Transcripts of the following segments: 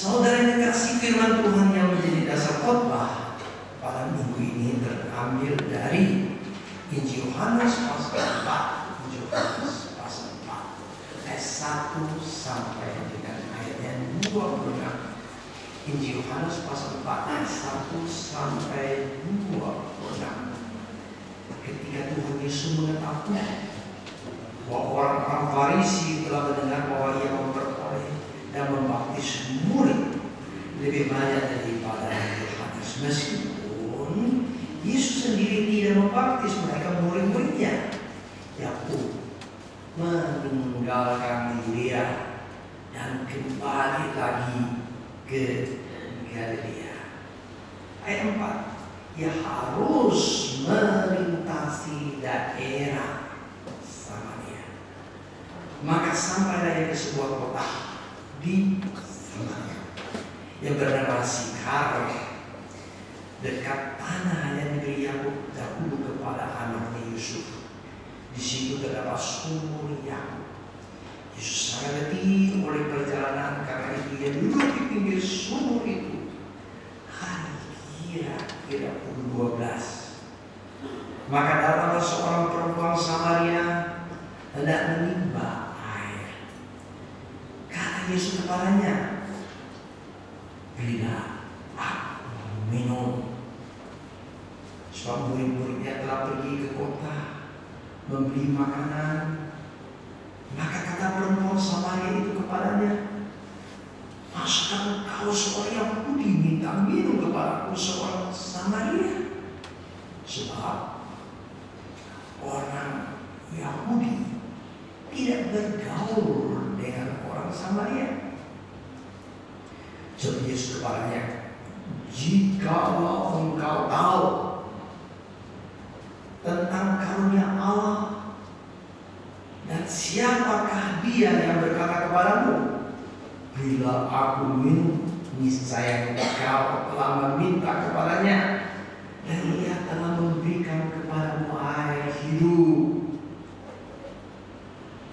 Saudara yang dikasih, firman Tuhan yang menjadi dasar khotbah pada minggu ini terambil dari Injil Yohanes pasal 4. Injil Yohanes pasal 4 ayat 1 sampai dengan ayatnya 26. Injil Yohanes pasal 4 ayat 1 sampai 26. Ketika Tuhan Yesus mengetahui bahwa orang-orang Farisi telah mendengar bahwa ia memperoleh dan membaptis murid lebih banyak daripada Yohanes, meskipun Yesus sendiri tidak membaptis mereka murid-muridnya. Yakub meninggalkan Galilea dan kembali lagi ke Galilea. Ayat 4, ia harus melintasi daerah Samaria. Maka sampailah ia ke sebuah kota di Samaria yang bernama Sikar, dekat tanah yang diberi Yakub dahulu kepada anaknya Yusuf. Di situ terdapat sumur Yakub. Yesus sangat letih oleh perjalanan, karena itu ia duduk di pinggir sumur itu. Hari kira-kira pukul 12. Maka datanglah seorang perempuan Samaria hendak menimba air. Kata Yesus kepadanya, berilah aku minum. Sebab murid-muridnya telah pergi ke kota membeli makanan. Maka kata perempuan Samaria itu kepadanya, masukah engkau seorang Yahudi minta minum kepadaku seorang Samaria? Sebab orang Yahudi tidak bergaul dengan orang Samaria. Jadi Yesus kepadanya, jikalau engkau tahu tentang karunia Allah dan siapakah dia yang berkata kepadamu, bila aku minum, niscaya engkau telah meminta kepadanya, dan ia telah memberikan kepadamu air hidup.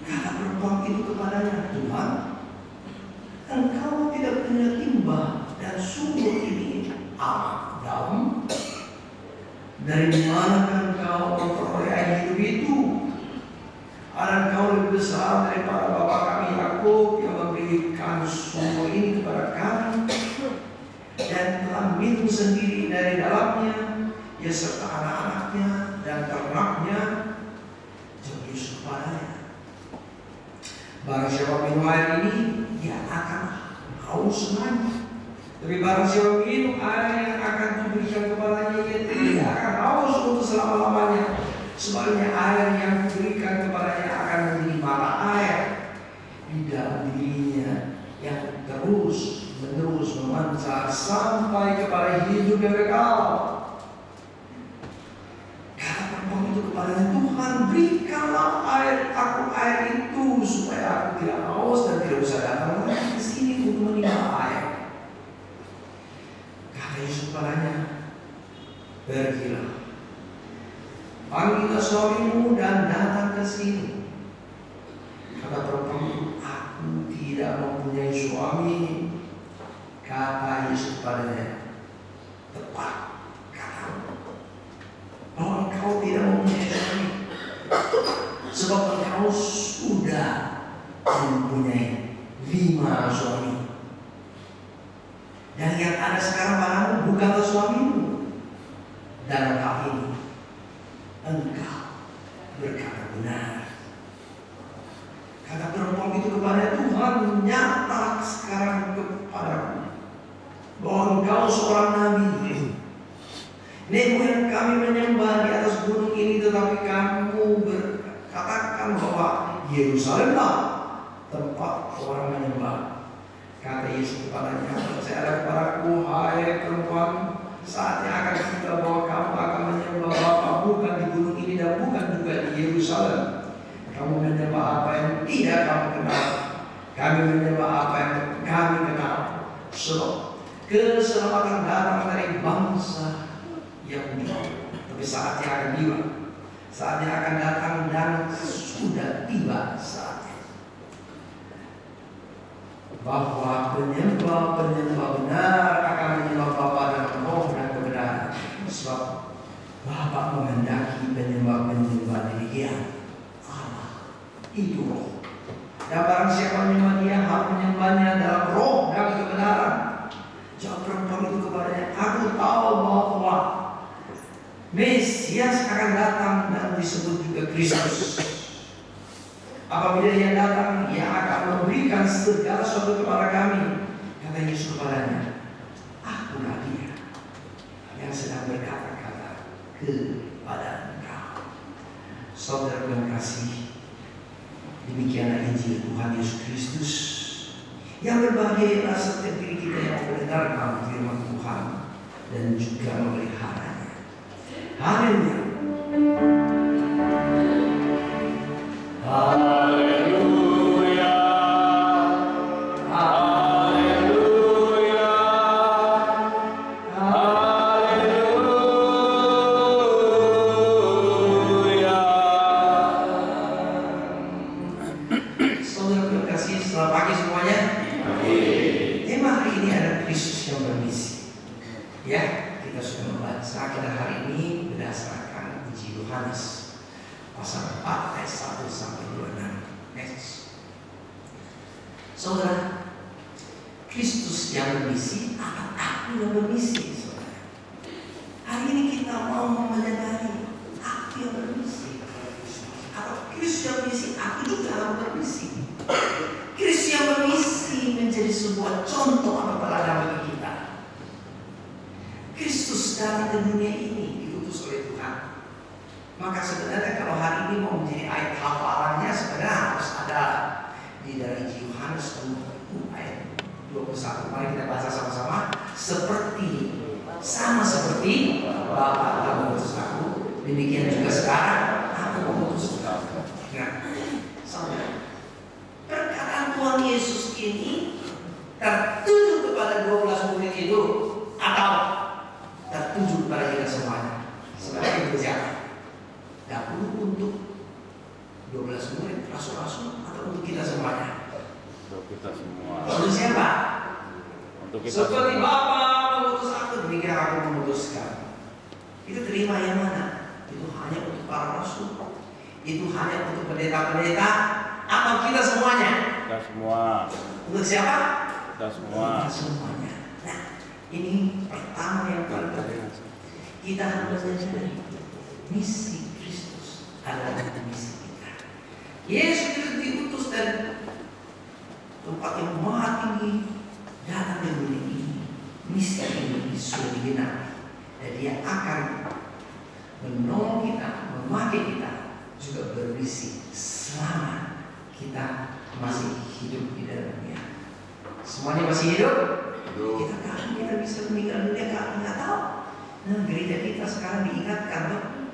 Kata perempuan itu kepadanya, Tuhan, engkau tidak punya timba dan sumur ini amat dalam. Dari manakah engkau memperoleh air hidup itu? Ada engkau lebih besar daripada bapa kami Yakub yang memberikan sumur ini kepada kami dan telah minum sendiri dari dalamnya, ia serta anak-anaknya dan ternaknya. Jadi Yesus kepadanya, barang siapa minum air ini, ia akan haus lagi. Tapi barang siapa minum air yang akan diberikan kepadanya, ia tidak akan haus untuk selama-lamanya. Sebaliknya air yang diberikan kepadanya akan menjadi mata air di dalam dirinya yang terus-menerus memancar sampai kepada hidup yang kekal. Kata perempuan itu kepadanya, Tuhan, berikanlah aku air itu supaya aku tidak haus dan tidak usah datang lagi ke sini untuk menimba air. Kata Yesus kepadanya, pergilah, panggillah suamimu dan datang ke sini. Kata perempuan itu, aku tidak mempunyai suami. Kata Yesus kepadanya, tepat katamu bahwa engkau tidak mempunyai suami, sebab engkau sudah mempunyai 5 suami, dan yang ada sekarang padamu bukanlah suamimu. Dalam hal ini engkau berkata benar. Kata perempuan itu kepada Tuhan, nyata sekarang kepadaku bahwa engkau seorang nabi. Nenek moyang kami menyembah di atas gunung ini, tetapi kamu berkatakan bahwa Yerusalemlah tempat orang menyembah. Kata Yesus kepadanya, percayalah kepadaku, hai perempuan, saatnya akan tiba bahwa kamu akan menyembah Bapa bukan di gunung ini dan bukan juga di Yerusalem. Kamu menyembah apa yang tidak kamu kenal, kami menyembah apa yang kami kenal. Sebab keselamatan datang dari bangsa Yahudi. Tapi saatnya akan tiba, saatnya akan datang dan sudah tiba saatnya, bahwa penyembah-penyembah Mesias akan datang dan disebut juga Kristus. Apabila Dia datang, Ia akan memberikan segala sesuatu kepada kami. Kata Yesus kepadanya, Akulah Dia yang sedang berkata-kata kepada engkau. Saudara yang kasih, demikianlah Injil Tuhan Yesus Kristus. Yang berbahagia ialah setiap diri kita yang mendengarkan firman Tuhan dan juga memeliharanya. Haleluya. Haleluya. Haleluya. Haleluya. Saudara terkasih, selamat pagi semuanya. Tema hari ini adalah Kristus yang bermisi. Ya, kita sudah membaca kita hari ini berdasarkan Injil Yohanes pasal 4 ayat 1 sampai 26. Next. Saudara, Kristus yang bermisi atau aku yang bermisi, saudara. Hari ini kita mau menyadari aku yang bermisi atau Kristus yang bermisi, aku juga yang bermisi. Kristus yang bermisi menjadi sebuah contoh atau teladan bagi kita. Kristus datang ke dunia ini diutus oleh Tuhan. Maka sebenarnya kalau hari ini mau menjadi ayat hafalannya, sebenarnya harus ada di dalam Injil Yohanes 1 ayat 21. Mari kita baca sama-sama. Sama seperti Bapa telah mengutus aku, demikian juga sekarang aku mengutus kamu. Nah, saudara, perkataan Tuhan Yesus ini tertuju kepada 12 murid itu atau tertuju kepada kita semuanya? Sebenarnya itu siapa? Dahulu untuk 12 murid rasul-rasul atau untuk kita semuanya? Untuk kita semua. Untuk siapa? Untuk kita seperti semua. Bapa mengutus aku, demikian aku memutuskan. Itu terima yang mana? Itu hanya untuk para rasul? Itu hanya untuk pendeta-pendeta atau kita semuanya? Kita semua. Untuk siapa? Kita semua. Kita semuanya. Nah, ini pertama yang paling penting. Kita harus menyadari misi Kristus adalah misi kita. Yesus Kristus diutus dan tempat yang maha tinggi datang ke dunia ini. Misi ini sudah digenapi dan Dia akan menolong kita, memakai kita juga bermisi selama kita masih hidup di dalamnya. Semuanya masih hidup? Kita tahu kita bisa meninggal dunia, kalau nggak tahu. Nah, gereja kita sekarang diingatkan loh,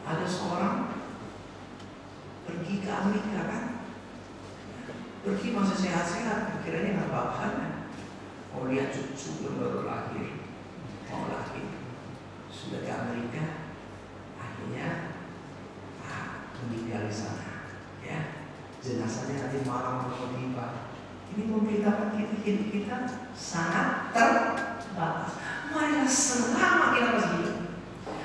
ada seorang pergi ke Amerika kan, pergi masih sehat-sehat, pikirannya nggak apa-apa. Mau lihat cucu yang baru lahir, mau lahir, sudah ke Amerika, akhirnya meninggal di sana. Ya, jenazahnya nanti malam mau tiba. Ini memberitakan kita hidup kita sangat terbatas. Marilah selama kita masih hidup,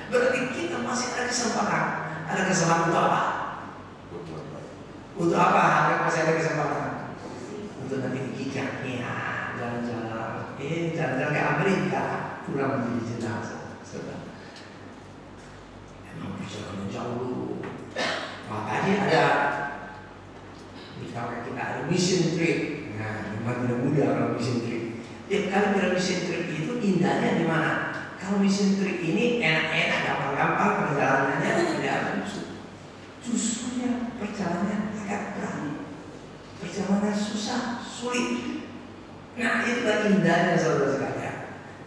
berarti kita masih ada kesempatan. Ada kesempatan untuk apa? Untuk apa? Masih ada kesempatan untuk nanti dikikak. Ya, jalan-jalan ke Amerika, pulang menjadi jenazah. Emang perjalanan jauh dulu. Makanya ada misalnya kita ada mission trip. Nah, memang tidak mudah kalau mission trip. Tiap kali kita mission trip itu indahnya di mana? Kalau mission trip ini enak-enak, gampang-gampang perjalanannya, tidak ada musuh. Justru perjalanannya agak berat, perjalanan susah, sulit. Nah, itulah indahnya saudara sekalian.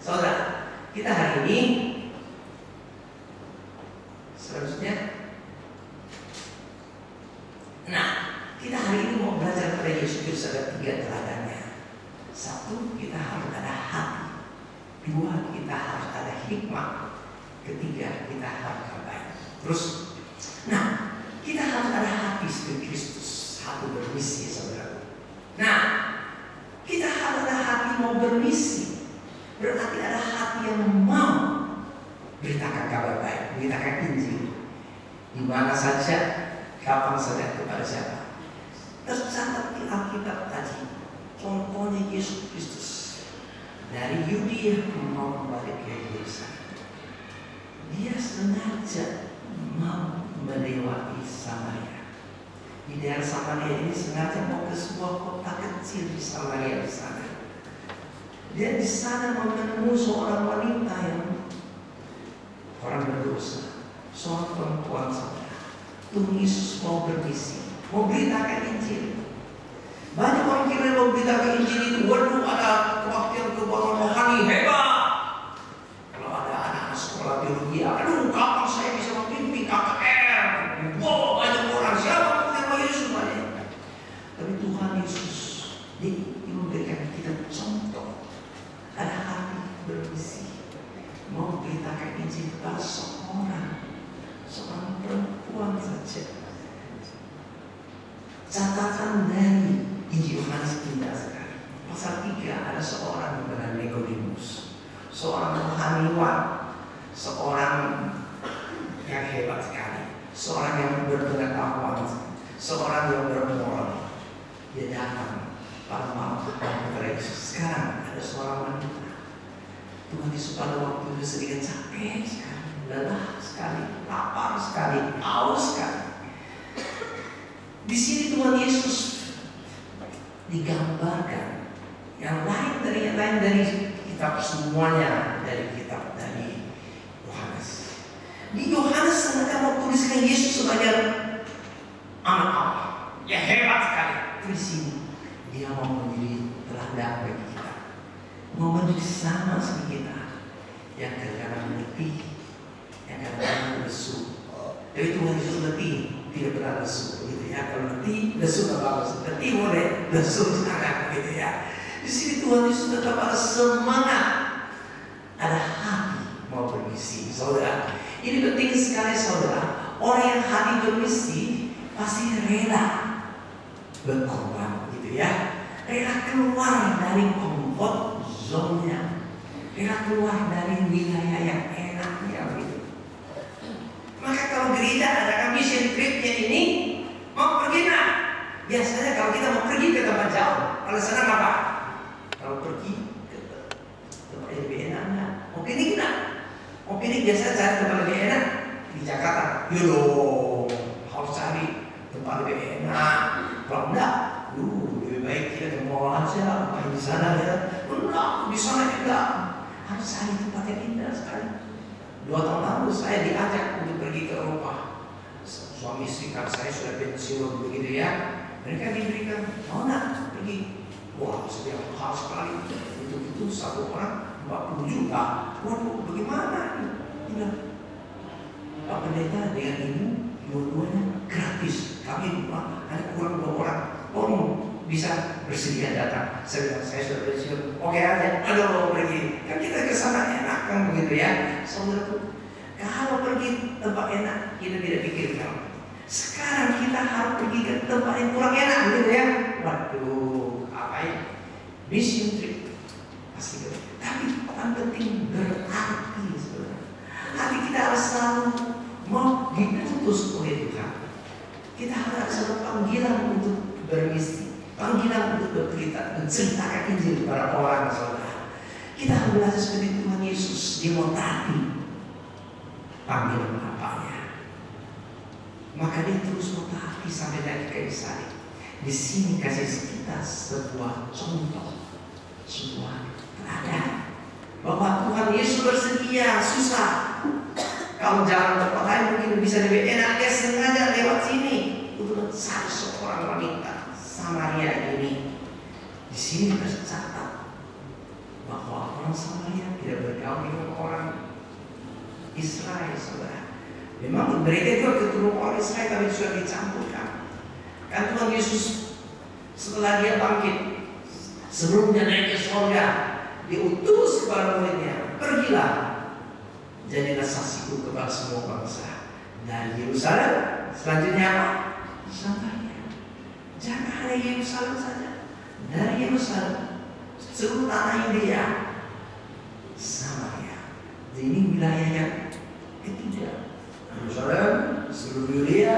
Saudara, kita hari ini selanjutnya. Nah, kita hari ini mau belajar pada Yesus Kristus ada 3 teladannya. 1, kita harus ada hati. 2, kita harus ada hikmah. 3, kita harus baik. Terus, nah, kita harus ada hati seperti Kristus, hati bermisi, saudara. Nah, kita harus ada hati mau bermisi. Berarti ada hati yang mau beritakan kabar baik, beritakan Injil. Di mana saja, kapan saja, kepada siapa. Tercatat di Alkitab tadi, contohnya Yesus Kristus dari Yudea mau kembali ke Yerusalem. dia sengaja mau melewati Samaria. Di daerah Samaria ini sengaja mau ke sebuah kota kecil di Samaria di sana. Dia di sana mau menemui seorang wanita yang orang berdosa, seorang perempuan saudara. Tuhan Yesus mau bermisi, mau beritakan Injil. Banyak orang kira mau beritakan Injil itu, waduh ada kebaktian rohani hebat. Kalau ada anak sekolah biologi, aduh kapan saya bisa memimpin KKR? Wow, banyak orang siapa yang Yesus banyak. Tapi Tuhan Yesus dia memberikan kita contoh. Ada hati bermisi, mau beritakan Injil kepada seorang perempuan saja. Catatan dari Injil Yohanes indah sekali. Pasal 3 ada seorang yang bernama Nikodemus, seorang rohaniwan, seorang yang hebat sekali, seorang yang berpengetahuan, seorang yang bermoral. Dia datang pada malam kepada Yesus. Sekarang ada seorang wanita. Tuhan Yesus pada waktu itu sedikit capek sekali, lelah sekali, lapar sekali, haus sekali. Di sini Tuhan Yesus digambarkan yang lain dari kitab semuanya, dari kitab dari Yohanes. Di Yohanes sengaja mau tuliskan Yesus sebagai anak Allah, ya hebat sekali. Di sini dia mau menjadi teladan bagi kita, mau menjadi sama seperti kita, yang kadang-kadang letih, yang kadang-kadang lesu. Tapi Tuhan Yesus letih, tidak pernah lesu, gitu ya. Kalau letih, lesu nggak bagus. Letih boleh, lesu jangan, gitu ya. Di sini Tuhan Yesus tetap ada semangat, ada hati mau bermisi, saudara. Ini penting sekali, saudara. Orang yang hati bermisi pasti rela berkorban, gitu ya. Rela keluar dari comfort zone-nya, rela keluar dari wilayah yang enaknya, gitu. Maka kalau gereja adakan mission tripnya ini, mau pergi nak? Biasanya kalau kita mau pergi ke tempat jauh, alasannya apa? Kalau pergi ke tempat yang lebih enak, nak? Oke ini kita, oke ini biasanya cari tempat lebih enak di Jakarta. Yolo, harus cari tempat lebih enak. Kalau enggak, lebih baik kita ke mall aja, main di sana ya. Enggak, di sana enggak. Harus cari tempat yang indah sekali. 2 tahun lalu saya diajak untuk pergi ke Eropa. Suami istri kan saya sudah pensiun begitu ya. Mereka diberikan, mau nak pergi? Wah, setiap mahal sekali. Untuk itu 1 orang 40 juta. Waduh, bagaimana? Tidak. Pak Pendeta dengan ibu dua-duanya gratis. Kami ada kurang 2 orang. Tolong bisa bersedia datang. Saya sudah pensiun. Oke aja. Aduh, pergi. Kan kita ke sana enak kan begitu ya. Saudaraku, kalau pergi tempat enak kita tidak pikirkan. Sekarang kita harus pergi ke tempat yang kurang enak gitu ya. Waduh, apa ya? Mission trip pasti gitu. Tapi yang penting berarti, saudara. Hati kita harus selalu mau diputus oleh Tuhan. Kita harus selalu panggilan untuk bermisi, panggilan untuk bercerita, menceritakan Injil kepada orang, saudara. Kita harus belajar seperti Tuhan Yesus, dia mau taati panggilan Bapaknya. Maka dia terus mau taati sampai dari kayu salib. Di sini kasih kita sebuah contoh, sebuah teladan bahwa Tuhan Yesus bersedia. Susah kalau jalan tempat lain mungkin bisa lebih enak, dia sengaja lewat sini untuk mencari seorang wanita Samaria ini. Di sini tercatat bahwa orang Samaria tidak bergaul dengan orang Israel, saudara. Memang mereka juga keturunan orang Israel, tapi sudah dicampurkan. Kan Tuhan Yesus setelah dia bangkit, sebelum dia naik ke surga, diutus kepada muridnya, pergilah, jadilah saksiku kepada semua bangsa. Dari Yerusalem, selanjutnya apa? Samaria. Jangan hanya Yerusalem saja. Dari Yerusalem, seluruh tanah Yudea, Samaria. Jadi ini wilayah yang ketiga. Yerusalem, seluruh Yudea,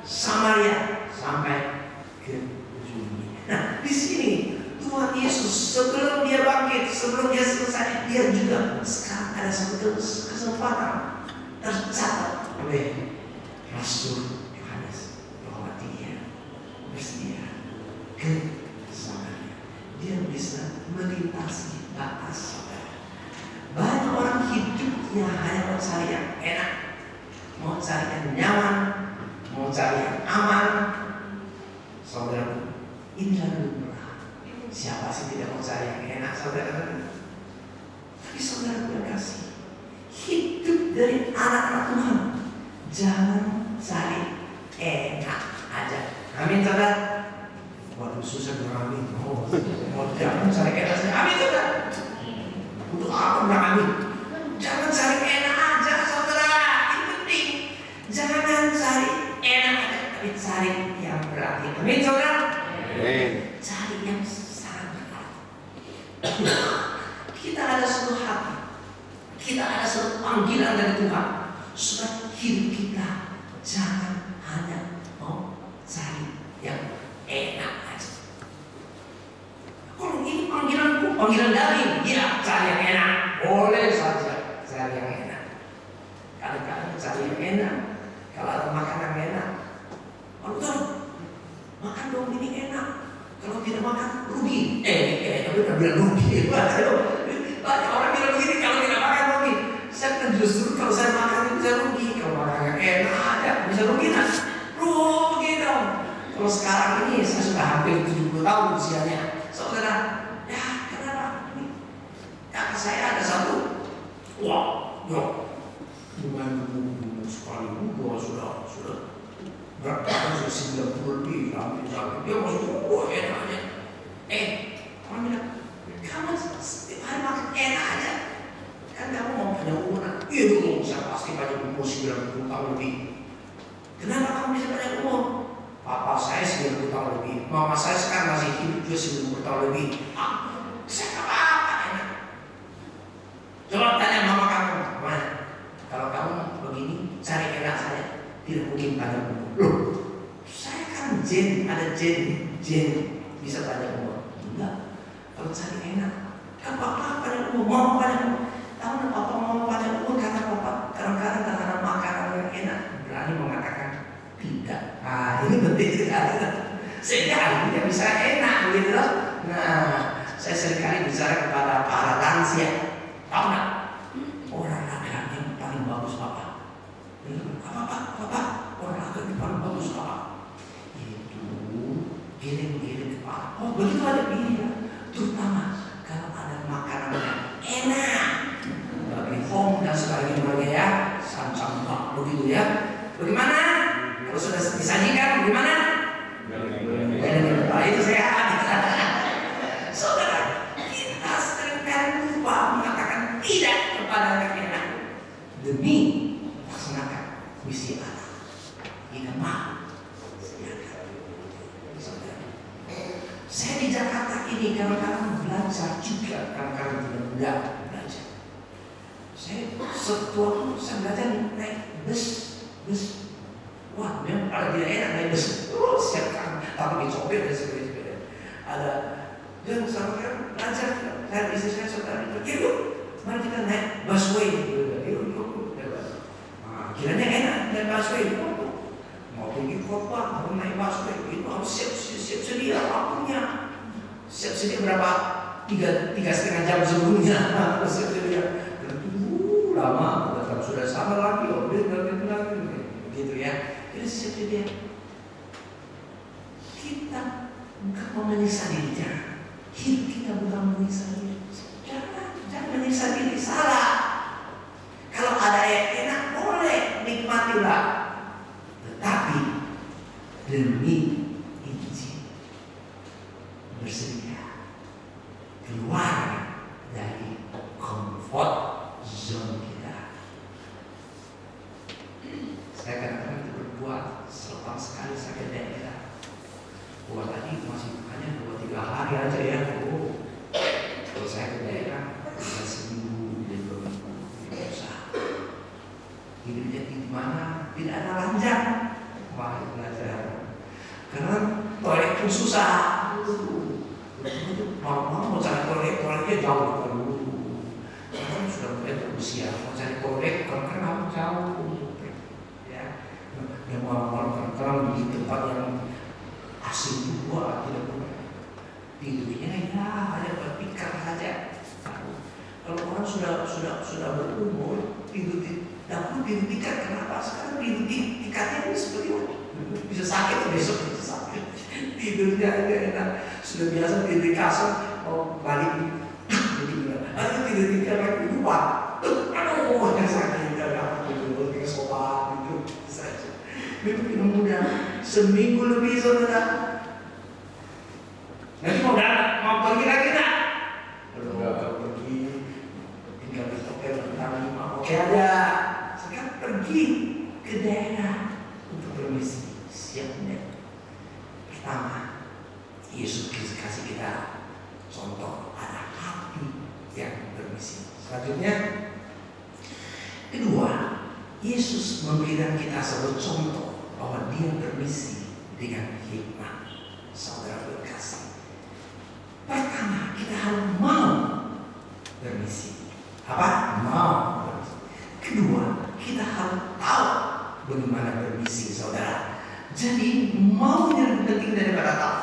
Samaria, sampai ke ujung dunia. Nah, di sini Tuhan Yesus sebelum dia bangkit, sebelum dia selesai, dia juga sekarang ada satu kesempatan tercatat oleh Rasul Yohanes bahwa dia bersedia ke Samaria. Dia bisa melintasi batas saudara. Banyak orang hidupnya hanya mau cari yang enak, mau cari yang nyaman, mau cari yang aman. Saudara, inilah lumrah. Siapa sih tidak mau cari yang enak, saudara? Tapi saudara berkasih, hidup dari anak-anak Tuhan jangan cari enak aja. Amin, saudara. Waduh, susah beramin. Jangan cari enak saja. Amin, saudara. Untuk apa bilang amin? Jangan cari enak aja, saudara. Itu penting. Jangan cari enak aja, tapi cari yang berarti. Amin, saudara. Cari yang sangat berarti. Kita ada satu hati, kita ada satu panggilan dari Tuhan. Supaya hidup kita jangan hanya mau cari yang enak aja. Kalau ini panggilanku, panggilan dari ya cari yang enak, boleh saja cari yang enak. Kadang-kadang cari yang enak, kalau ada makanan yang enak, betul, makan dong ini enak. Kalau tidak makan rugi. Tapi udah bilang rugi. Banyak orang bilang begini, kalau tidak makan rugi. Saya kan justru kalau saya makan bisa rugi. Kalau makan yang enak aja bisa rugi nah. Rugi dong. Kalau sekarang ini saya sudah hampir 70 tahun usianya. Saudara, ya kenapa? Kakak saya ada satu. Wah, lumayan dulu sekali dulu sudah berat badan sudah 90 lebih sampai dia masuk enak aja. Orang bilang, kamu setiap hari makan enak aja. Kan kamu mau punya umur? Iya dong, saya pasti banyak umur 90 tahun lebih. Kenapa kamu bisa banyak umur? Papa saya 90 tahun lebih, mama saya sekarang masih hidup juga 90 tahun lebih. Saya apa-apa enak. Coba tanya mama kamu, mana? Kalau kamu begini, cari enak saja, tidak mungkin banyak umur. Loh, saya kan ada jen bisa banyak umur. Enggak, kalau cari enak, kan papa banyak umur, mau banyak umur. Tahu nggak papa mau banyak umur karena papa kadang-kadang karena makanan yang enak berani mengatakan tidak. Ini penting sekali. Sehingga akhirnya bisa enak gitu loh. Nah, saya seringkali bicara kepada para lansia. Tahu nggak? Olahraga yang paling bagus apa? Apa? Olahraga yang paling bagus apa? Itu giling-giling kepala. Oh begitu ada ya. Terutama kalau ada makanan yang enak, bagi home dan sebagainya ya, sam-sam begitu ya. Bagaimana? Kalau sudah disajikan bagaimana? Itu sehat. Saudara, kita seringkali lupa mengatakan tidak kepada yang enak demi melaksanakan misi Allah. Kita mau silakan. Saudara, saya di Jakarta ini kadang-kadang belajar juga, kadang-kadang tidak mudah belajar. Saya setelah saya belajar naik bus. Wah, memang kalau tidak enak naik bus, siapkan takut dicopet dan sebagainya. Ada yang sama kan belajar, saya istri saya saudara itu, yuk, mari kita naik busway, yuk. Kiranya enak naik busway, mau pergi kota, mau naik busway, itu harus siap sedia waktunya, siap sedia berapa 3,5 jam sebelumnya, siap sedia. Lama, sudah sama lagi, gitu ya. Jadi siapa dia? Kita bukan menyiksa diri, jangan. Hidup kita bukan menyiksa diri. Jangan menyiksa diri, salah. Kalau ada yang enak boleh nikmatilah, tetapi demi Injil bersedia keluar dari comfort zone kita. Saya kadang-kadang berbuat selepas sekali saya ke daerah. Buat tadi masih hanya 2-3 hari aja ya. Kalau saya ke daerah bisa seminggu dan 2 minggu tidak usah. Hidupnya di mana tidak ada lanjang. Wah, belajar. Karena toilet pun susah. Mau cari toiletnya jauh dulu. Karena sudah mulai berusia. Mau cari toilet karena jauh untuk pergi. Ya, yang malam-malam terang di tempat yang asing dua tidak boleh. Tidurnya ya hanya berpikir saja. Kalau orang sudah berumur tidur di dapur tidur tikar, kenapa sekarang tidur di tikatnya ini seperti itu? Bisa sakit besok bisa sakit. Tidurnya agak enak. Sudah biasa tidur di kasur, balik gitu. Aduh tidur tikar lagi lupa. Aduh yang sakit tidak tidur di sofa gitu. Itu tidak mudah. Seminggu lebih saudara. Nanti mau pergi lagi tak? Kalau pergi, tinggal di hotel tentang oke ada. Sekarang pergi ke daerah untuk bermisi. Siapnya. Pertama, Yesus kasih kita contoh ada hati yang bermisi. Selanjutnya, kedua, Yesus memberikan kita sebuah contoh bahwa Dia bermisi dengan hikmat. Saudara berkasih. Pertama, kita harus mau bermisi. Apa? Mau bermisi. Kedua, kita harus tahu bagaimana bermisi, saudara. Jadi mau yang lebih penting daripada tahu.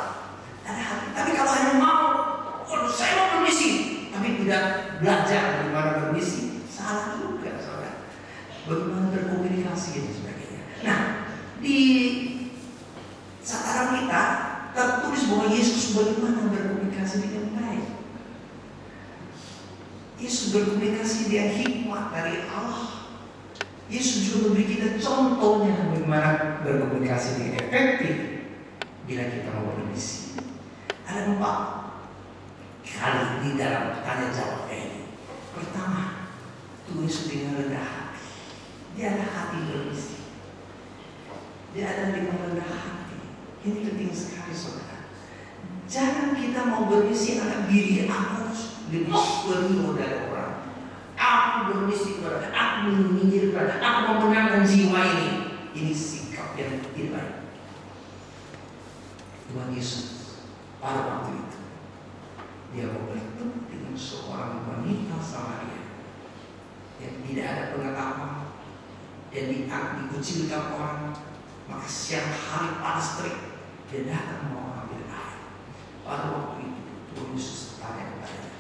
Ada hati. Tapi kalau hanya mau, saya mau bermisi, tapi tidak belajar bagaimana bermisi, salah juga, saudara. Bagaimana berkomunikasi dan sebagainya. Nah, di catatan kita tertulis bahwa Yesus bagaimana berkomunikasi dengan baik. Yesus berkomunikasi dengan hikmat dari Allah. Yesus juga memberi kita contohnya bagaimana berkomunikasi dengan efektif bila kita mau bermisi. Ada 4 kali di dalam tanya jawab ini. Pertama, Tuhan Yesus dengan rendah hati. Dia ada hati bermisi. Dia ada dengan rendah hati. Ini penting sekali, saudara. Jangan kita mau bermisi anak diri aku lebih superior dari orang. Aku bermisi kepada, aku menyindir kepada, aku mau menangkan jiwa ini. Ini sikap yang tidak baik. Tuhan Yesus pada waktu itu Dia bertemu dengan seorang wanita Samaria yang tidak ada pengetahuan, yang dikucilkan orang. Maka siang hari panas terik dia datang mau ambil air. Pada waktu itu Tuhan Yesus tanya kepadanya.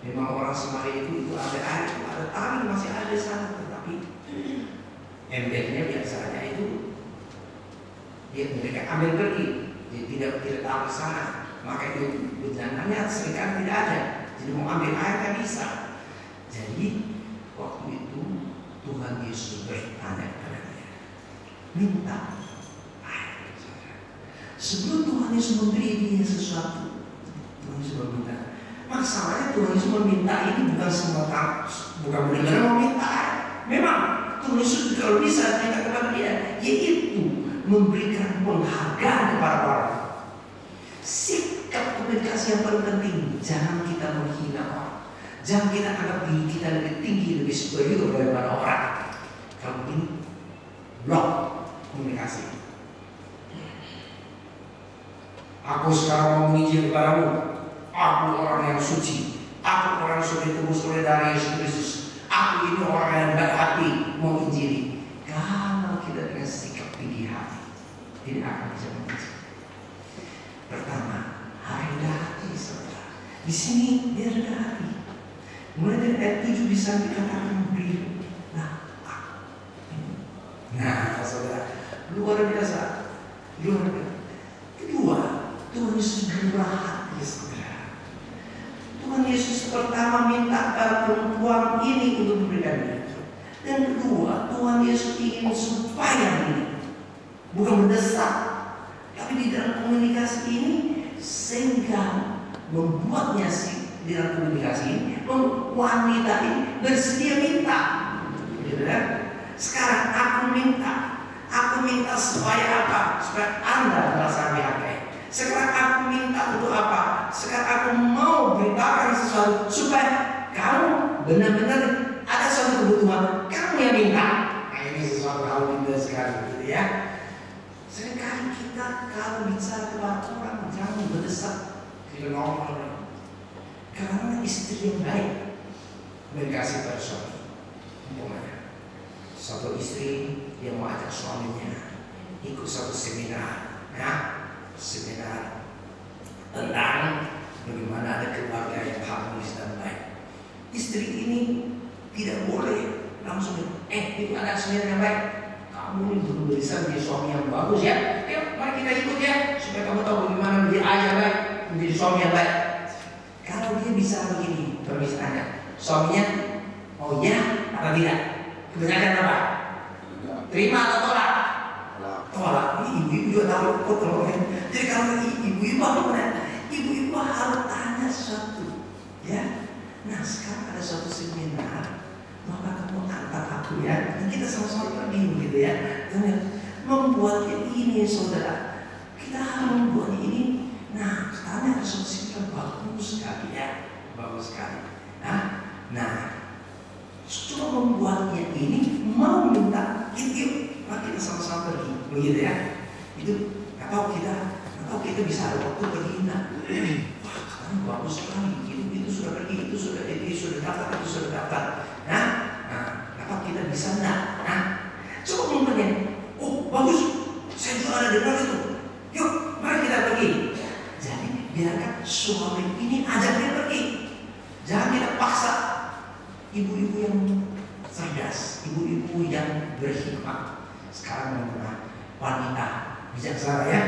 Memang orang Samaria itu ada air, ada tali masih ada di sana, tetapi embernya biasanya itu mereka ambil pergi, dia tidak tahu ke sana. Maka itu bencananya seringkali tidak ada. Jadi mau ambil air kan bisa. Jadi waktu itu Tuhan Yesus bertanya kepada dia, minta air. Sebelum Tuhan Yesus memberi dia sesuatu, Tuhan Yesus meminta. Masalahnya Tuhan Yesus meminta ini bukan semata, bukan benar-benar meminta air. Memang Tuhan Yesus kalau bisa minta kepada dia, yaitu memberikan penghargaan kepada orang. Sikap komunikasi yang paling penting, jangan kita menghina orang. Jangan kita anggap diri kita lebih tinggi, lebih superior daripada orang. Kalau ini blok komunikasi. Aku sekarang mau menginjil kepadamu. Aku orang yang suci. Aku orang yang sudah ditebus oleh darah Yesus Kristus. Aku ini orang yang baik hati mau injili. Kalau kita dengan sikap tinggi hati, tidak akan bisa menginjil. Pertama, rendah hati, saudara. Di sini dia rendah hati. Mulai dari ayat 7 bisa dikatakan beri. Nah, saudara, luar biasa. Luar biasa. Kedua, Tuhan Yesus murah hati, saudara. Tuhan Yesus pertama minta kepada perempuan ini untuk memberikannya. Dan kedua, Tuhan Yesus ingin supaya ini bukan mendesak, tapi di dalam komunikasi ini sehingga membuatnya di dalam komunikasi ini wanita ini bersedia minta. Gitu kan? Sekarang aku minta supaya apa? Supaya Anda merasa dihargai. Sekarang aku minta untuk apa? Sekarang aku mau beritakan sesuatu supaya kamu benar-benar ada suatu kebutuhan kamu yang minta. Nah, ini sesuatu hal indah sekali, gitu ya. Seringkali kita kalau bicara kepada orang jangan berdesak, tidak normal. Karena istri yang baik berkasih pada suami, umpamanya Satu istri dia mau ajak suaminya ikut satu seminar, seminar tentang bagaimana ada keluarga yang harmonis dan baik. Istri ini tidak boleh langsung, itu ada seminar yang baik. Kamu ini belum bisa menjadi suami yang bagus ya. Ayo, mari kita ikut ya, supaya kamu tahu bagaimana menjadi ayah yang baik, menjadi suami yang baik. Kalau dia bisa begini, permisalnya, suaminya, oh ya atau tidak? Kebanyakan apa? Terima atau tolak? Tolak. Ibu-ibu juga tahu kok tolak. Jadi kalau ibu-ibu apa benar? Ibu-ibu harus tanya sesuatu, ya. Nah sekarang ada suatu seminar, maka kamu antar aku ya. Dan kita sama-sama pergi begitu ya. Membuatnya ini saudara, kita harus membuat ini. Nah sekarang ada suatu seminar bagus sekali ya, bagus sekali. Nah. Cuma membuatnya ini mau minta yuk kita sama-sama pergi begitu ya. Itu atau kita bisa ada waktu pergi. Wah sekarang bagus sekali, itu sudah pergi, itu sudah daftar. Nah apa kita bisa coba ngomongnya. Oh bagus, saya juga ada dengar itu. Yuk mari kita pergi. Jadi biarkan suami ini ajak dia pergi, jangan kita paksa. Ibu-ibu yang cerdas, ibu-ibu yang berhikmat sekarang mengenai wanita bijaksana ya.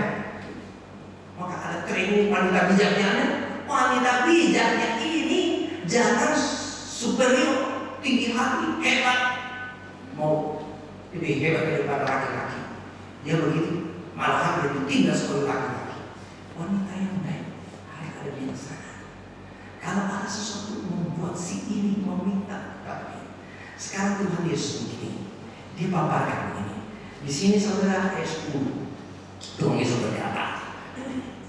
Maka ada training wanita bijaknya. Wanita bijaknya ini jangan superior, tinggi hati, hebat, mau lebih hebat daripada laki-laki. Dia begitu, malahan dia ditindas oleh laki-laki. Wanita yang baik harus ada bijaksana. Kalau ada sesuatu membuat si ini meminta kepada. Sekarang Tuhan Yesus begini, dia paparkan begini. Di sini saudara ayat 10, Tuhan Yesus berkata,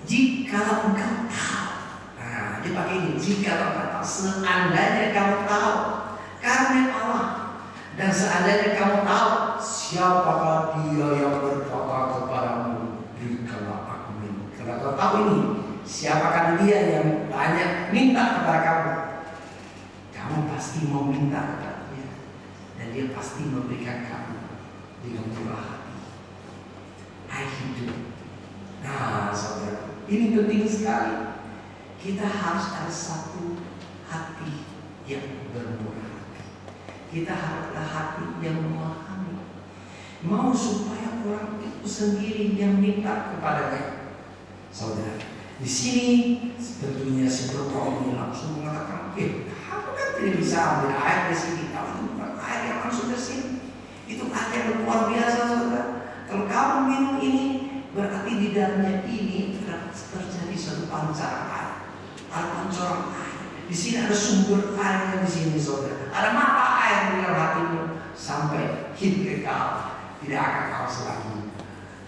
jika engkau tahu, dia pakai ini, jika engkau tahu, seandainya kamu tahu karena Allah, dan seandainya kamu tahu siapakah dia yang berkata kepadamu, berikanlah aku minum. Kalau kau tahu ini, siapakah dia yang banyak minta kepada kamu? Kamu pasti mau minta kepada dia, dan dia pasti memberikan kamu dengan murah hati. Air hidup. Nah, saudara, ini penting sekali. Kita harus ada satu hati yang bermurah hati. Kita harus ada hati yang memahami. Mau supaya orang itu sendiri yang minta kepadanya. Saudara, di sini sebetulnya si perempuan ini langsung mengatakan, kamu kan tidak bisa ambil air di sini. Kalau itu bukan air yang langsung ke sini, itu air yang luar biasa, saudara. Kalau kamu minum ini, berarti di dalamnya ini terjadi suatu pancaran air, ada pancaran air. Di sini ada sumber airnya di sini, saudara. Ada mata air di dalam hatimu sampai hidup kekal, tidak akan haus lagi.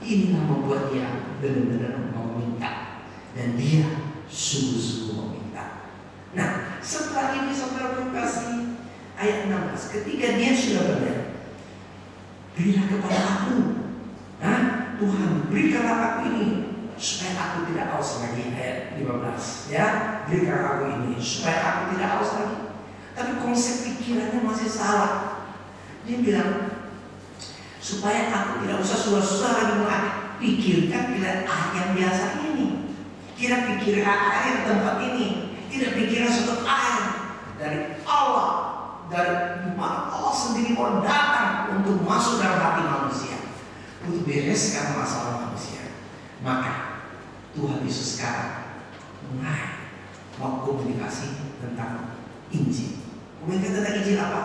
Inilah membuat dia benar-benar meminta. Dan dia sungguh-sungguh meminta. Nah, setelah ini saudara kasih ayat 16. Ketika dia sudah benar, berilah kepada aku, Tuhan berikanlah aku ini supaya aku tidak haus lagi. Ayat 15 ya, berikan aku ini supaya aku tidak haus lagi. Tapi konsep pikirannya masih salah. Dia bilang supaya aku tidak usah susah-susah lagi pikirkan pilihan air yang biasa ini. Tidak pikir air tempat ini, tidak pikir suatu air dari Allah, dari mana Allah sendiri mau datang untuk masuk dalam hati manusia, untuk bereskan masalah manusia. Maka Tuhan Yesus sekarang mulai mau komunikasi tentang Injil. Komunikasi tentang Injil apa?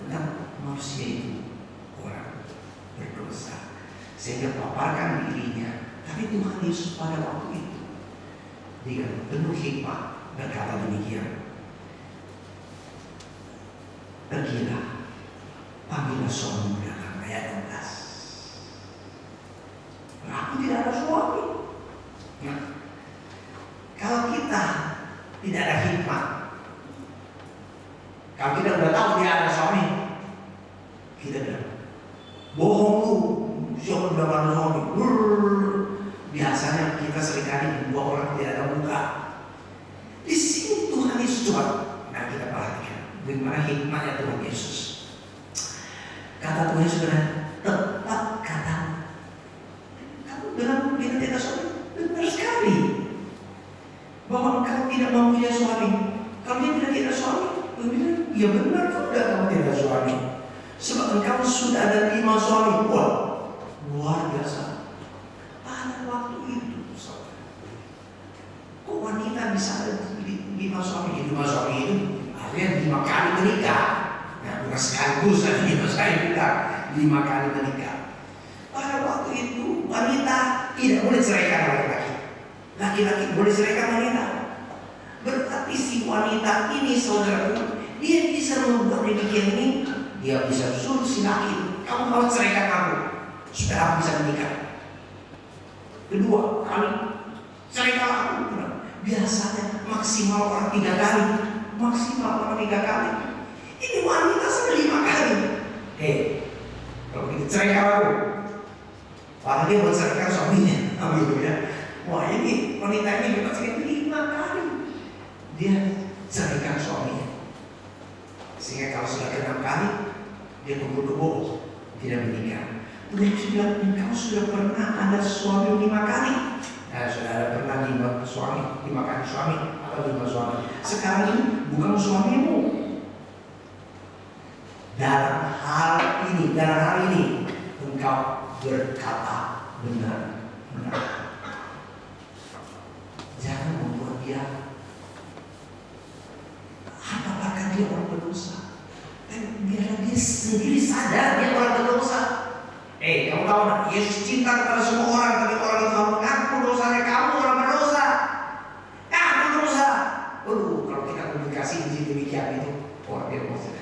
Tentang manusia itu orang berdosa, sehingga paparkan dirinya. Tapi Tuhan Yesus pada waktu itu dengan penuh hikmat berkata demikian, pergilah, panggillah suamimu datang. Ayat 16. Aku tidak ada suami. Nah, kalau kita tidak ada hikmat, kalau kita sudah tahu dia ada suami, kita bilang bohong lu, siapa bilang ada suami. Biasanya kita seringkali membuat orang tidak ada muka. Di sini Tuhan Yesus coba, nah kita perhatikan bagaimana hikmatnya Tuhan Yesus. Kata Tuhan saudara, tepat katamu. Kamu bilang kita tidak suami, benar sekali. Bahwa engkau tidak mau punya suami. Kalau dia tidak suami, bilang, ya benar juga kamu tidak suami. Sebab engkau sudah ada 5 suami. Wah, luar biasa. Pada waktu itu, saudara, kok wanita bisa ada 5 suami? 5 suami itu artinya 5 kali menikah. Nah, bukan sekaligus ada 5 saya bilang 5 kali menikah. Pada waktu itu wanita tidak boleh ceraikan laki-laki. Laki-laki boleh ceraikan wanita. Berarti si wanita ini saudaraku, dia bisa membuat demikian ini. Dia bisa suruh si laki, kamu harus ceraikan aku supaya aku bisa menikah. Kedua kali ceraikan aku. Biasanya maksimal orang 3 kali. Maksimal orang 3 kali. Ini wanita sudah 5 kali. Kalau kita ceraikan aku, padahal dia mau ceraikan suaminya. Ya. Wah, ini wanita ini kita ceraikan 5 kali. Dia ceraikan suaminya. Sehingga kalau sudah ke-6 kali, dia kumpul-kumpul, tidak menikah. Tuhan bilang, engkau sudah pernah ada suami 5 kali. Nah, sudah ada pernah 5 suami, 5 kali suami atau 5 suami. Sekarang ini bukan suamimu. Dalam hal ini, engkau berkata benar. Jangan membuat dia apakah dia orang berdosa. Biarlah dia sendiri sadar dia orang berdosa. Kamu tahu nak, Yesus cinta kepada semua orang, tapi orang itu mengaku dosanya. Kamu orang berdosa. Kamu berdosa. Kalau kita komunikasi di demikian itu, orang dia berdosa.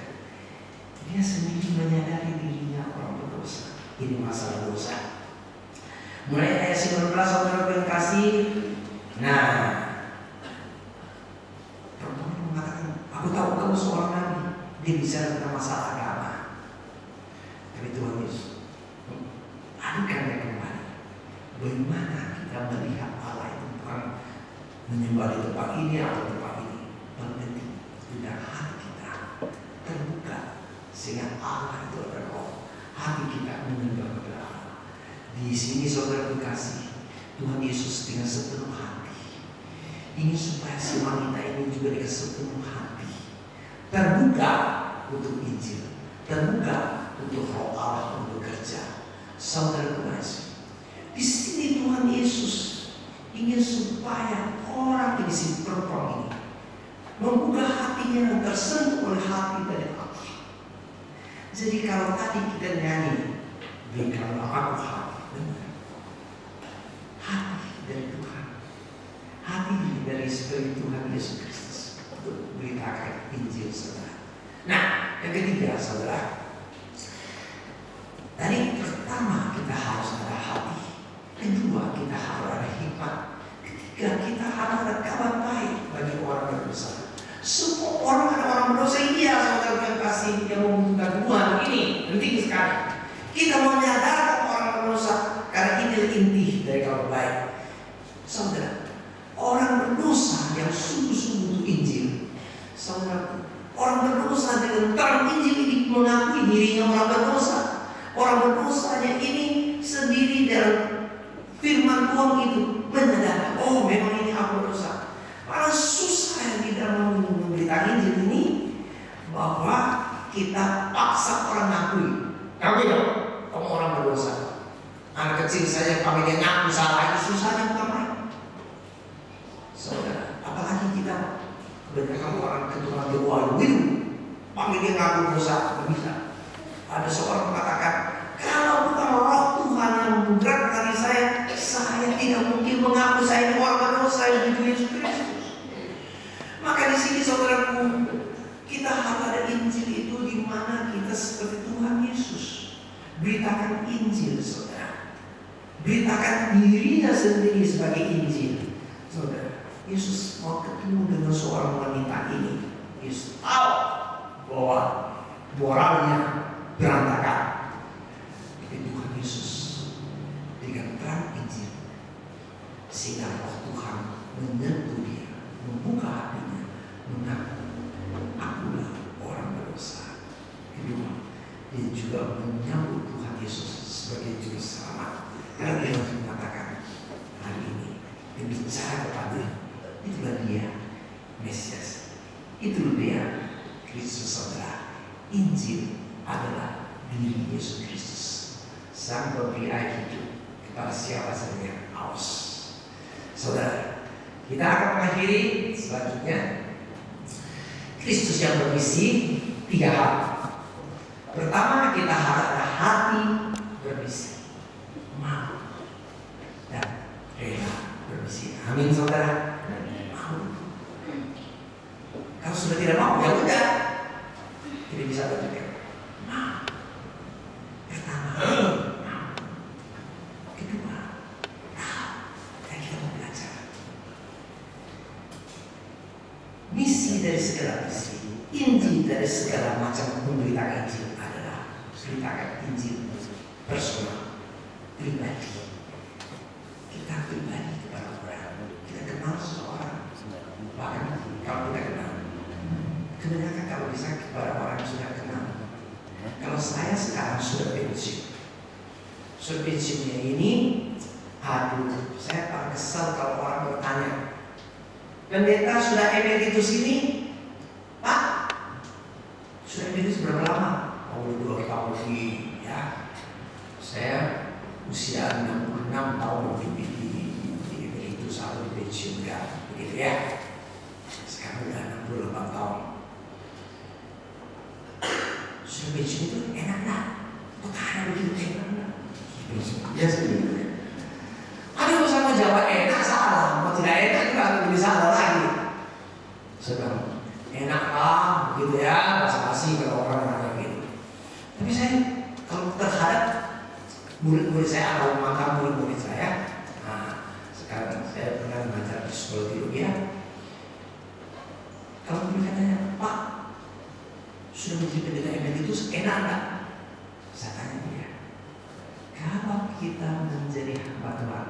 Dia sendiri menyadari dirinya orang berdosa. Ini masalah dosa. Mulai ayat 19 saudara kasih. Nah, perempuan mengatakan, aku tahu kamu seorang nabi. Dia bicara tentang masalah agama. Tapi Tuhan Yesus adukannya kembali. Bagaimana kita melihat Allah itu bukan menyembah di tempat ini atau tempat ini. Penting sudah hati kita terbuka sehingga Allah itu adalah roh. Hati kita menyembah kepada Allah. Di sini saudara kasih, Tuhan Yesus dengan sepenuh hati ingin supaya si wanita ini juga dengan sepenuh hati terbuka untuk Injil, terbuka untuk roh Allah untuk bekerja. Saudara kasih, di sini Tuhan Yesus ingin supaya orang di sini perempuan ini membuka hatinya dan tersentuh oleh hati dari Allah. Jadi kalau tadi kita nyanyi, berikanlah aku hati, benar, hati dari Tuhan, hati dari Spirit Tuhan Yesus Kristus untuk beritakan Injil saudara. Nah, yang ketiga saudara, tadi pertama kita harus ada hati, kedua kita harus ada hikmat, ketiga kita harus ada kabar baik bagi orang berdosa. Semua orang ada orang berdosa, iya saudara yang kasih yang membutuhkan Tuhan. Ini penting sekali. Kita menyadarkan orang berdosa karena ini inti dari kabar baik. Saudara, orang berdosa yang sungguh-sungguh untuk Injil, saudara, orang berdosa dengan terang Injil ini mengakui dirinya orang berdosa. Orang berdosanya ini sendiri dalam firman Tuhan itu menyadari, oh memang ini aku berdosa. Malah susah yang tidak memberitakan Injil ini bahwa kita paksa orang ngakui. Kamu dong, kamu orang berdosa. Anak kecil saja kami dia ngaku salah, itu susahnya bukan main. Saudara, apalagi kita benar kamu orang keturunan Jawa, panggil dia ngaku dosa, tidak bisa. Ada seorang mengatakan, kalau bukan roh Tuhan yang menggerakkan saya tidak mungkin mengaku saya ini orang berdosa yang di Yesus Kristus. Maka di sini saudaraku, kita harus ada Injil itu di mana kita seperti Tuhan Yesus. Beritakan Injil saudara. Beritakan dirinya sendiri sebagai Injil. Saudara, Yesus mau ketemu dengan seorang wanita ini. Yesus tahu bahwa moralnya berantakan. Tapi Tuhan Yesus dengan terang Injil sehingga roh Tuhan menyentuh dia, membuka hatinya, mengaku akulah orang berdosa. Kedua, dia juga dia Kristus, saudara. Injil adalah diri Yesus Kristus, sang pemberi air hidup kepada siapa saja yang haus. Saudara, kita akan mengakhiri selanjutnya. Kristus yang bermisi 3 hal. Pertama, kita harus ada hati bermisi, mau dan rela bermisi. Amin, saudara. Mau. Kalau sudah tidak mau, ya udah, tidak bisa berpikir. Mau. Pertama, mau. Kedua, tahu dan kita mau belajar. Misi dari segala misi, inti dari segala macam pemberitaan Injil adalah beritakan Injil personal, pribadi. Kita pribadi kepada orang. Kita kenal seseorang, bahkan kalau kita kenal, kebanyakan kalau bisa kepada orang yang sudah kenal. Kalau saya sekarang sudah pensiunnya ini, aduh, saya paling kesal kalau orang bertanya, pendeta sudah emeritus ini, Pak, sudah emeritus berapa lama? Oh, 2 tahun lebih, ya. Saya usia 66 tahun di emeritus atau di pensiunkan, begitu ya. Sekarang udah 68 tahun. Sudah pensiun itu enak lah, petahana begitu enak lah. Ya seperti itu. Aduh, saya mau jawab enak salah, mau tidak enak juga lebih salah lagi. Sedang enak lah, gitu ya, basa-basi kalau orang nanya gitu. Tapi saya kalau terhadap murid-murid saya atau mantan murid-murid saya, nah sekarang saya pernah belajar di sekolah teologi ya. Kalau mereka tanya, Pak, sudah menjadi pendeta emeritus enak nggak? Saya tanya dia, kalau kita menjadi hamba Tuhan,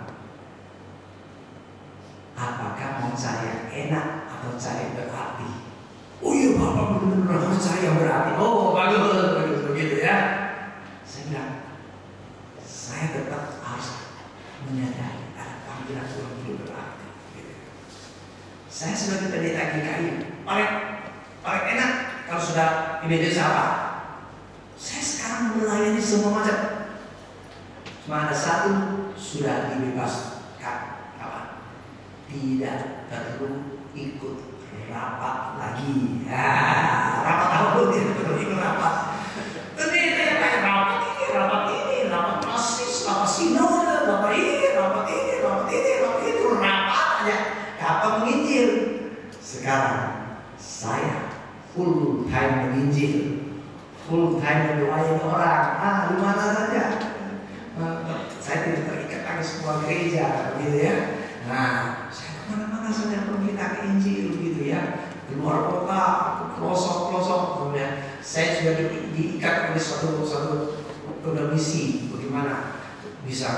apakah mau cari yang enak atau cari yang berarti? Oh iya, Bapak benar-benar harus cari yang berarti. Oh bagus begitu ya. Saya bilang, saya tetap harus menyadari ada panggilan Tuhan hidup berarti. Gitu. Saya sebagai pendeta GKI paling enak kalau sudah di media apa? Saya sekarang melayani semua macam. Cuma ada satu sudah dibebaskan, apa? Tidak perlu ikut rapat lagi. Ya, rapat apa dia perlu ikut rapat. Tapi dia kayak rapat ini, rapat masis, rapat sinode, rapat ini, itu rapat aja. Kapan menginjil? Sekarang saya full time menginjil, full time mendoain orang. Di mana saja. Saya tidak terikat lagi semua gereja, gitu ya. Nah, saya kemana-mana saja memberitakan Injil, gitu ya. Keluar kota, ke pelosok-pelosok, kemudian saya sudah diikat oleh suatu misi, bagaimana bisa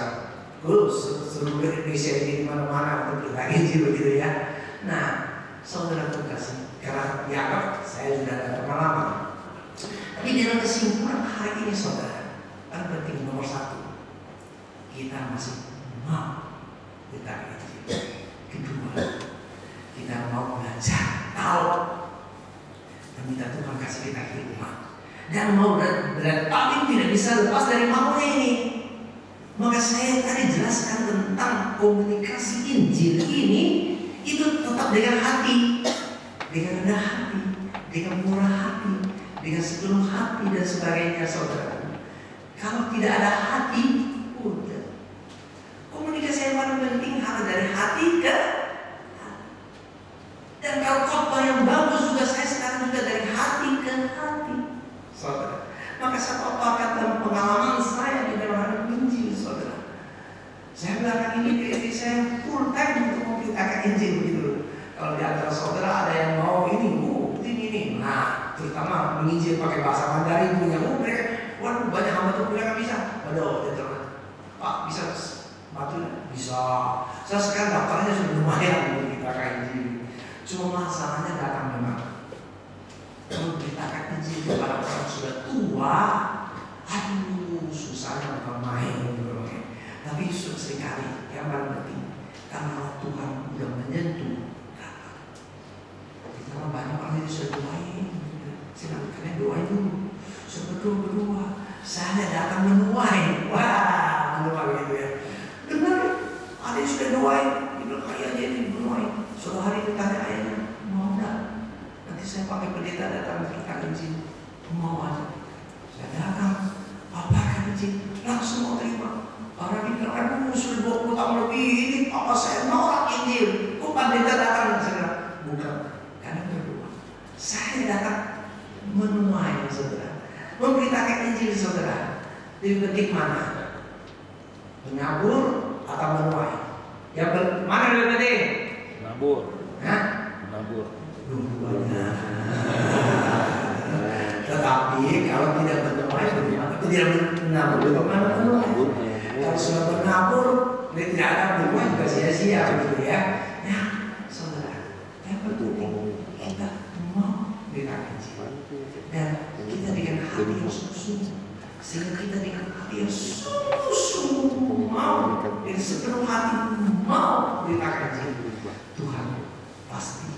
seluruh Indonesia ini di mana-mana memberitakan Injil, begitu ya. Nah, saudara terkasih, karena Yakub saya sudah ada pengalaman. Tapi dalam kesimpulan hari ini, saudara, yang penting nomor 1. Kita masih mau beritakan Injil. Kedua, kita mau belajar, tahu, dan minta Tuhan kasih kita hikmah. Dan mau tapi tidak bisa lepas dari maunya ini. Maka saya tadi jelaskan tentang komunikasi Injil ini, itu tetap dengan hati, dengan rendah hati, dengan murah hati, dengan sepenuh hati dan sebagainya, saudara. Kalau tidak ada hati, udah. Komunikasi yang paling penting harus dari hati ke hati. Dan kalau khotbah yang bagus juga saya sekarang juga dari hati ke hati, saudara. Maka saya paparkan dalam pengalaman saya di dalam Injil, saudara. Saya belakang ini saya full time untuk memberitakan Injil begitu. Kalau di antara saudara ada yang mau ini. Nah, terutama menginjil pakai bahasa Mandarin punya mereka. Waduh, banyak hamba Tuhan mereka bisa. Waduh, dia teman. Pak bisa bantu? Bisa. Saya sekarang daftarnya sudah lumayan memberitakan Injil. Cuma masalahnya datang memang memberitakan Injil kepada orang sudah tua. Aduh, susahnya bukan main. Tapi seringkali yang paling penting karena Tuhan sudah menyentuh. Karena banyak orang itu saya doain. Saya bilang, kalian doain dulu. Saya berdua. Saya datang menuai. Wah, menuai gitu ya. Benar, ada yang sudah doain. Dia bilang, ayahnya ini menuai. Suatu hari itu tanya ayahnya, mau enggak? Nanti saya pakai pendeta datang kita izin. Mau aja. Saya datang, papa kan izin, langsung mau terima. Orang ini bilang, aduh sudah 20 tahun lebih ini papa saya nolak Injil. Kok pendeta datang? Saya bilang, bukan, karena berdua. Saya datang menuai saudara, memberitakan Injil saudara. Lebih penting mana? Menabur atau menuai? Yang mana lebih penting? Menabur. Hah? Menabur. Dua-duanya. Tetapi kalau tidak menuai, tidak menabur, bagaimana menuai? Kalau sudah menabur, tidak ada menuai juga sia-sia, gitu ya. Ya, saudara, yang penting kita mau beritakan Injil dan kita dengan hati yang sungguh-sungguh, sehingga kita dengan hati yang sungguh-sungguh mau, dengan sepenuh hati mau beritakan Injil, Tuhan pasti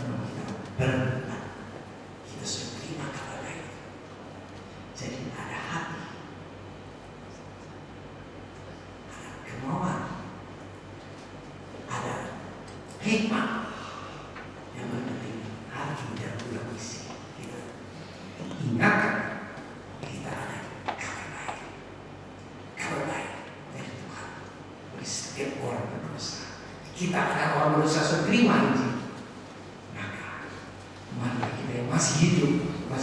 menolong kita benar-benar. Kita sudah terima kabar baik. Jadi ada hati, ada kemauan, ada hikmat. Yang penting hati dan bulan isi kita. Ingatkan kita ada kabar baik. Kabar baik dari Tuhan bagi setiap orang berdosa. Kita ada orang berdosa sudah terima Injil. Maka mari kita yang masih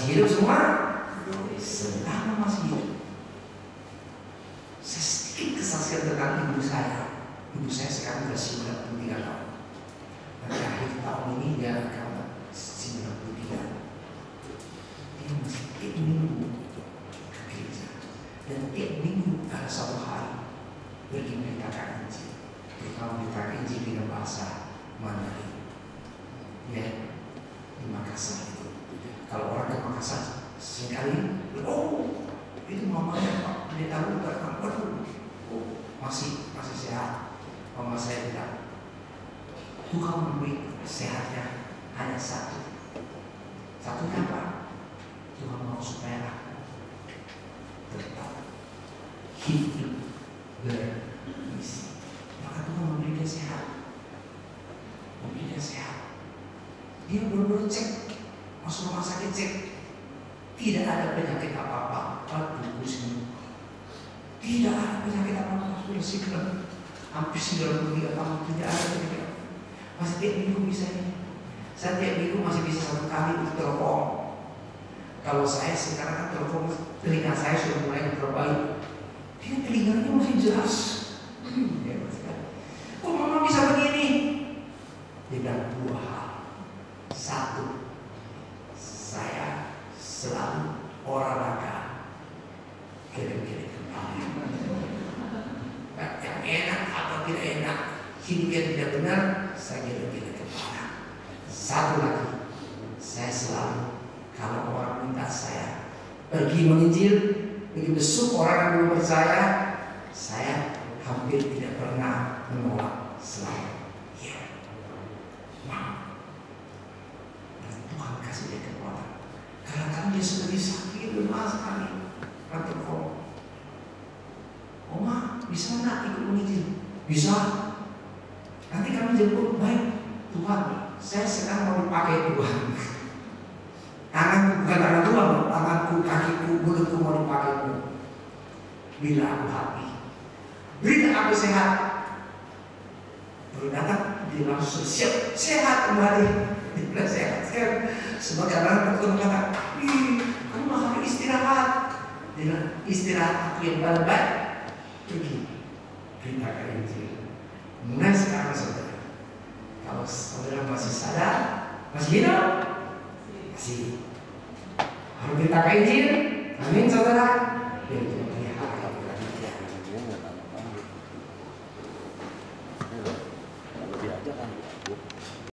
hidup semua, selama masih hidup. Saya sedikit kesaksian tentang ibu saya. Ibu saya sekarang sudah 93 tahun. Nanti akhir tahun ini dia akan 93. Dia masih tiap minggu ke gereja. Dan tiap minggu ada satu hari pergi memberitakan Injil. Dia memberitakan Injil dengan bahasa Mandarin. Ya, di Makassar itu. Kalau orang ke Makassar sekali, oh itu mamanya Pak Pendeta Luther, waduh, oh masih sehat. Mama saya bilang, Tuhan memberi sehatnya hanya satu. Satunya apa? Tuhan mau supaya aku tetap hidup bermisi. Maka Tuhan memberi dia sehat. Memberi dia sehat. Dia benar-benar cek, masuk rumah sakit cek, tidak ada penyakit apa-apa. Aduh, pusing. Tidak ada penyakit apa-apa. Sudah segera hampir 93 tahun tidak ada penyakit. Masih tiap minggu bisa ini. Saya tiap minggu masih bisa satu kali untuk telepon. Kalau saya sekarang kan telepon, telinga saya sudah mulai diperbaiki. Dia telinganya masih jelas. Kok mama bisa begini? Dia bilang 2 hal. Satu, saya selalu olahraga kira-kira kembali. Yang enak atau tidak enak, hidup yang tidak benar, saya kira-kira kembali. Satu lagi, saya selalu kalau orang minta saya pergi menginjil, pergi besuk orang yang belum percaya, saya hampir tidak pernah menolak selalu. Ya, mau. Dan Tuhan kasih dia kekuatan. Kadang-kadang dia sudah sakit, lemah sekali. Kantor kok, Oma bisa nggak ikut menginjil? Bisa. Nanti kami jemput. Baik, Tuhan, saya sekarang mau dipakai Tuhan. Tanganku bukan tangan Tuhan, tanganku, kakiku, mulutku mau dipakai. Bila aku happy, berikan aku sehat. Baru datang, dia langsung siap sehat kembali. Dia sehat. Sebab kadang dokter kata, kamu harus istirahat. Dia bilang, istirahat aku yang baik-baik. Pergi, beritakan Injil. Mulai sekarang saudara, kalau saudara masih sadar, masih hidup, masih harus beritakan Injil. Amin saudara.